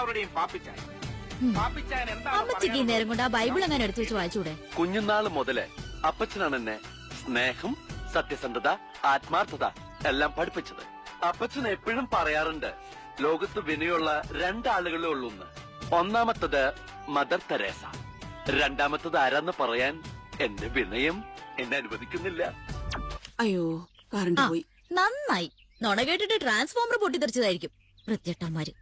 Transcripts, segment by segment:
എല്ലാവരുടെയും പാപ്പിച്ചായ. പാപ്പിച്ചായൻ അമ്മച്ചിക്ക് ഈ നേരം കൊണ്ട് ആ ബൈബിൾ അങ്ങനെ എടുത്തു വെച്ച് വായിച്ചൂടെ? കുഞ്ഞുനാള് മുതല് അപ്പച്ചനാണ് എന്നെ സ്നേഹം, സത്യസന്ധത, ആത്മാർത്ഥത എല്ലാം പഠിപ്പിച്ചത്. അപ്പച്ചൻ എപ്പോഴും പറയാറുണ്ട്, ലോകത്ത് വിനയുള്ള രണ്ടാളുകളേ ഉള്ളൂന്ന്. ഒന്നാമത്തത് മദർ തെരേസ, രണ്ടാമത്തത് ആരാന്ന് പറയാൻ എന്റെ വിനയം എന്നെ അനുവദിക്കുന്നില്ല. അയ്യോ, കറണ്ട് പോയി. നന്നായി. നുണ കേട്ടിട്ട് ട്രാൻസ്ഫോമർ പൊട്ടിത്തെറിച്ചതായിരിക്കും വൃത്തിയട്ടന്മാര്.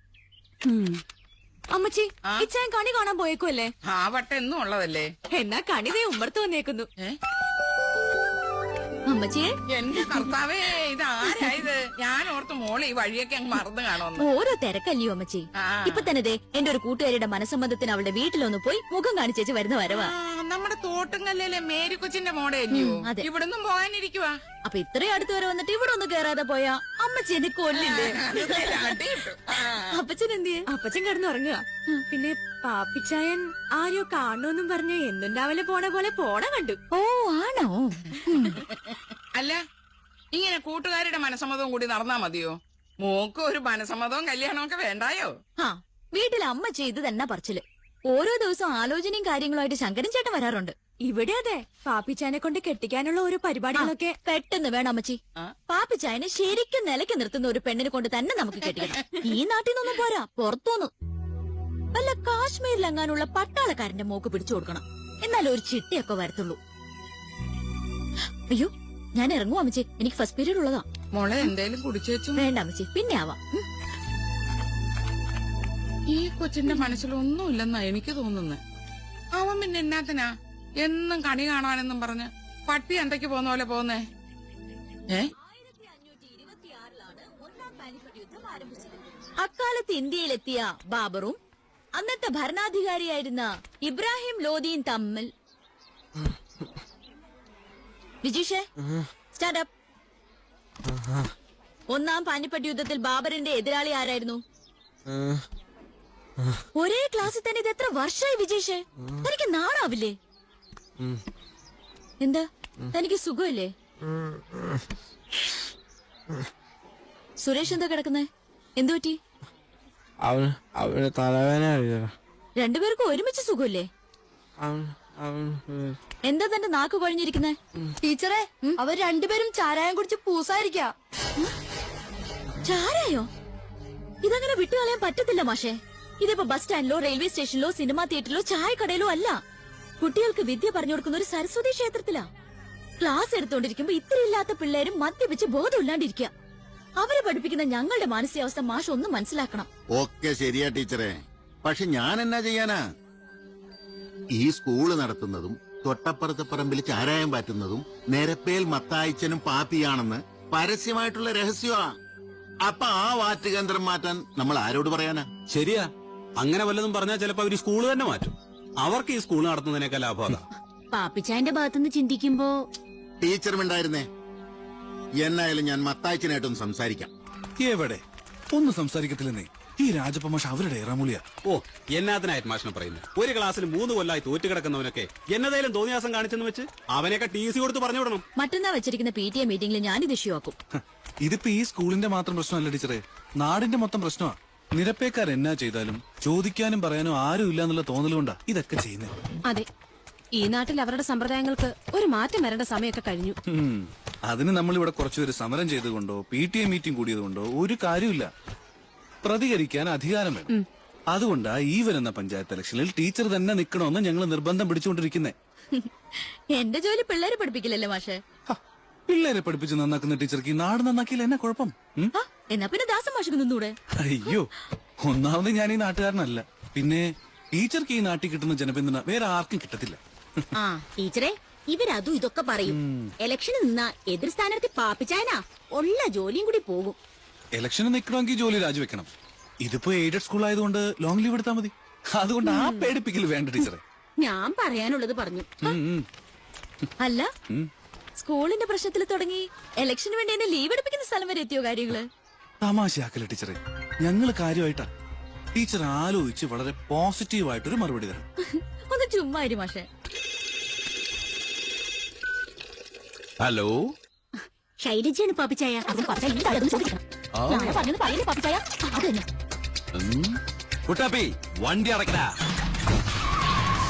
അമ്മച്ചി, ഇച്ചായൻ കണി കാണാൻ പോയേക്കുമല്ലേ? ആ വട്ടം എന്നും ഉള്ളതല്ലേ. എന്നാ കണിതേ ഉമ്മർത്ത് വന്നേക്കുന്നു. അമ്മച്ചിയെ, എന്റെ കർത്താവേ, ഇതാരായത്? ഞാൻ ഓർത്ത് മോള് ഈ വഴിയൊക്കെ അങ്ങ് മറന്നു കാണുമെന്ന്. ഓരോ തിരക്കല്ലയോ അമ്മച്ചി. ഇപ്പൊ തന്നെ ദേ എന്റെ ഒരു കൂട്ടുകാരിയുടെ മനസ്സമ്മതത്തിന് അവളുടെ വീട്ടിലൊന്ന് പോയി മുഖം കാണിച്ചേച്ച് വരുന്ന വരവാ. നമ്മുടെ തോട്ടുങ്കല്ലേ മേരി കൊച്ചിന്റെ മോടെ അല്ലയോ? അതെ. ഇവിടുന്നും പോകാനിരിക്കുവാ. അപ്പൊ ഇത്രയും അടുത്ത് വരെ വന്നിട്ട് ഇവിടെ ഒന്ന് കേറാതെ പോയാ അമ്മച്ചി എന്നെ കൊല്ലില്ലേ? അപ്പച്ചൻ എന്തിയെ? അപ്പച്ചൻ കിടന്നുറങ്ങുക. പിന്നെ പാപ്പിച്ചായൻ ആരോ കാണുമെന്നും പറഞ്ഞ് എന്നും രാവിലെ പോണ പോലെ പോണ കണ്ടു. ഓ, ആണോ? അല്ല, ഇങ്ങനെ കൂട്ടുകാരുടെ മനസ്സമ്മതവും കൂടി നടന്നാ മതിയോ? മോക്ക് ഒരു മനസ്സമ്മതവും കല്യാണവും ഒക്കെ വേണ്ടായോ? ആ, വീട്ടിൽ അമ്മച്ചി ഇത് തന്നെ പറച്ചില്. ഓരോ ദിവസം ആലോചനയും കാര്യങ്ങളുമായിട്ട് ശങ്കരൻ ചേട്ടൻ വരാറുണ്ട്. ഇവിടെ അതെ, പാപ്പിച്ചായനെ കൊണ്ട് കെട്ടിക്കാനുള്ള ഓരോ പരിപാടികളൊക്കെ പെട്ടെന്ന് വേണം അമ്മച്ചി. പാപ്പിച്ചായനെ ശരിക്കും നിലയ്ക്ക് നിർത്തുന്ന ഒരു പെണ്ണിനെ കൊണ്ട് തന്നെ നമുക്ക് കെട്ടിക്കണം. ഈ നാട്ടിൽ നിന്നൊന്നും പോരാ, പുറത്തുനിന്ന് വല്ല കാശ്മീരിലെങ്ങാനുള്ള പട്ടാളക്കാരന്റെ മോക്ക് പിടിച്ചു കൊടുക്കണം. എന്നാലും ഒരു ചിട്ടിയൊക്കെ വരത്തുള്ളൂ. അയ്യോ, ഞാൻ ഇറങ്ങും അമ്മച്ചി, എനിക്ക് ഫസ്റ്റ് പീരീഡ് ഉള്ളതാ. മോളെ എന്തേലും കുടിച്ചു വെച്ചു? വേണ്ട അമ്മച്ചി, പിന്നെ ആവാം. ഈ കൊച്ചിന്റെ മനസ്സിലൊന്നുമില്ലെന്നാ എനിക്ക് തോന്നുന്നത്. അവൻ പിന്നെ എന്നാത്തിനാ എന്നും കണി കാണാനെന്നും പറഞ്ഞ് പട്ടി എന്തൊക്കെ പോന്ന പോലെ പോന്നേ? അക്കാലത്ത് ഇന്ത്യയിലെത്തിയ ബാബറും അന്നത്തെ ഭരണാധികാരിയായിരുന്ന ഇബ്രാഹിം ലോധിയും തമ്മിൽ. വിജീഷേ, സ്റ്റാർട്ടപ്പ്. ഒന്നാം പാനിപ്പട്ട് യുദ്ധത്തിൽ ബാബറിന്റെ എതിരാളി ആരായിരുന്നു? ഒരേ ക്ലാസ്സിൽ തന്നെ ഇത് എത്ര വർഷമായി വിജീഷേ? തനിക്ക് നാണാവില്ലേ? എന്താ, തനിക്ക് സുഖമില്ലേ? സുരേഷ് എന്താ കിടക്കുന്നേ? എന്തു പറ്റി? അവന് തലവേദന. രണ്ടുപേർക്കും ഒരുമിച്ച് സുഖമില്ലേ? എന്താ തന്റെ നാക്ക് കൊഴിഞ്ഞിരിക്കുന്നേ? ടീച്ചറെ, അവർ രണ്ടുപേരും ചാരായം കുടിച്ച് പൂസായിരിക്കാ. ചാരായോ? ഇതങ്ങനെ വിട്ടുകളയാൻ പറ്റത്തില്ല മാഷേ. ഇതിപ്പോ ബസ് സ്റ്റാൻഡിലോ റെയിൽവേ സ്റ്റേഷനിലോ സിനിമാ തിയേറ്ററിലോ ചായക്കടയിലോ അല്ല. കുട്ടികൾക്ക് വിദ്യ പറഞ്ഞു കൊടുക്കുന്ന ഒരു സരസ്വതി ക്ഷേത്രത്തിലാ. ക്ലാസ് എടുത്തോണ്ടിരിക്കുമ്പോ ഇത്തിരി ഇല്ലാത്ത പിള്ളേരും മദ്യപിച്ച് ബോധമില്ലാണ്ടിരിക്കുക. അവരെ പഠിപ്പിക്കുന്ന ഞങ്ങളുടെ മാനസികാവസ്ഥ മാഷ് ഒന്ന് മനസ്സിലാക്കണം. ഓക്കെ, ശരിയാ ടീച്ചറെ. പക്ഷെ ഞാൻ എന്നാ ചെയ്യാനാ? ഈ സ്കൂള് നടത്തുന്നതും തൊട്ടപ്പുറത്തെ പറമ്പിൽ ചാരായം പാറ്റുന്നതും നിരപ്പേൽ മത്തായിച്ചനും പാപ്പിയാണെന്ന് പരസ്യമായിട്ടുള്ള രഹസ്യമാ. അപ്പൊ ആ വാറ്റ് കേന്ദ്രം മാറ്റാൻ നമ്മൾ ആരോട് പറയാനാ? ശരിയാ, അങ്ങനെ വല്ലതും പറഞ്ഞാൽ ചിലപ്പോ അവര് സ്കൂള് തന്നെ മാറ്റും. അവർക്ക് ഈ സ്കൂൾ നടത്തുന്നതിനേക്കാൾ ലാഭമാണ്. പാപ്പിച്ചായന്റെ ഭാഗത്തുനിന്ന് ചിന്തിക്കുമ്പോ ടീച്ചറുണ്ടായിരുന്നേ. എന്നായാലും ഞാൻ മത്തായിച്ചനായിട്ടൊന്ന് സംസാരിക്കാം. എവിടെ ഒന്നും സംസാരിക്കത്തില്ലെന്നേ. ഈ രാജപ്പമാഷ അവരുടെ ഇറമുളിയാ. ഓ, എന്നാത്തിനായിട്ട് മാഷിനെ പറയുന്നത്? ഒരു ക്ലാസ്സിൽ 3 കൊല്ലായി തോറ്റു കിടക്കുന്നവനൊക്കെ എന്നതേലും തോന്നിയാസം കാണിച്ചെന്ന് വെച്ച് അവനെയൊക്കെ TC കൊടുത്ത് പറഞ്ഞു വിടണം. മറ്റന്നാ വെച്ചിരിക്കുന്ന PTA മീറ്റിംഗിൽ ഞാനിത് ഇഷ്യൂ ആക്കും. ഇതിപ്പോ ഈ സ്കൂളിന്റെ മാത്രം പ്രശ്നമല്ല ടീച്ചറെ, നാടിന്റെ മൊത്തം പ്രശ്നമാ. നിരപ്പേക്കാർ എന്നാ ചെയ്താലും ചോദിക്കാനും പറയാനും ആരും ഇല്ല എന്നുള്ള തോന്നലുകൊണ്ടാ ഇതൊക്കെ ചെയ്യുന്നത്. അതെ, ഈ നാട്ടിൽ അവരുടെ സമ്പ്രദായങ്ങൾക്ക് ഒരു മാറ്റം വരേണ്ട സമയമൊക്കെ കഴിഞ്ഞു. അതിന് നമ്മളിവിടെ കുറച്ചുപേര് സമരം ചെയ്തുകൊണ്ടോ PTA മീറ്റിംഗ് കൂടിയതുകൊണ്ടോ ഒരു കാര്യമില്ല. പ്രതികരിക്കാൻ അധികാരം വേണം. അതുകൊണ്ടാ ഈ വരുന്ന പഞ്ചായത്ത് ഇലക്ഷനിൽ ടീച്ചർ തന്നെ നിൽക്കണമെന്ന് ഞങ്ങൾ നിർബന്ധം പിടിച്ചുകൊണ്ടിരിക്കുന്നേ. എന്റെ ജോലി പിള്ളേരെ പഠിപ്പിക്കില്ലല്ലേ മാഷേ? പിള്ളേരെ പഠിപ്പിച്ച് നന്നാക്കുന്ന ടീച്ചർക്ക് ഈ നാട് നന്നാക്കിയില്ല എന്നാ കുഴപ്പം? എന്നാ പിന്നെ ദാസം മാഷക്ക് നിന്നൂടെ? അയ്യോ, ഒന്നാമത് ഞാൻ ഈ നാട്ടുകാരനല്ല. പിന്നെ ടീച്ചർക്ക് ഈ നാട്ടിൽ കിട്ടുന്ന ജനപിന്തുണ വേറെ ആർക്കും കിട്ടത്തില്ല. ആ ടീച്ചറെ, ഇവരതും ഇതൊക്കെ പറയും. ഇലക്ഷന് നിന്നാ എതിർ സ്ഥാനാർത്ഥി പാപ്പിച്ചായനാ ഉള്ള ജോലിയും കൂടി പോകും. ഇലക്ഷന് നിൽക്കണമെങ്കിൽ ജോലി രാജിവെക്കണം. ഇതിപ്പോ എയ്ഡഡ് സ്കൂൾ ആയതുകൊണ്ട് ലോങ് ലീവ് എടുത്താൽ മതി. അതുകൊണ്ട് ആ പേടിപ്പിക്കൽ വേണ്ട ടീച്ചറെ. ഞാൻ പറയാനുള്ളത് പറഞ്ഞു. അല്ല, സ്കൂളിന്റെ പ്രശ്നത്തിൽ തുടങ്ങി ഇലക്ഷന് വേണ്ടി എന്നെ ലീവ് എടുപ്പിക്കുന്ന സ്ഥലം വരെ എത്തിയോ കാര്യങ്ങള്? തമാശയാക്കല്ലേ ടീച്ചറെ, ഞങ്ങള് കാര്യമായിട്ടാ. ടീച്ചർ ആലോചിച്ച് വളരെ പോസിറ്റീവായിട്ടൊരു മറുപടി തരാം. ഒന്ന് ചുമ്മാ ഇരി മാഷേ. ഹലോ, ശൈലജയാണ് പാപ്പിച്ചായ. കുട്ടാപ്പി വണ്ടി അടക്കടാ.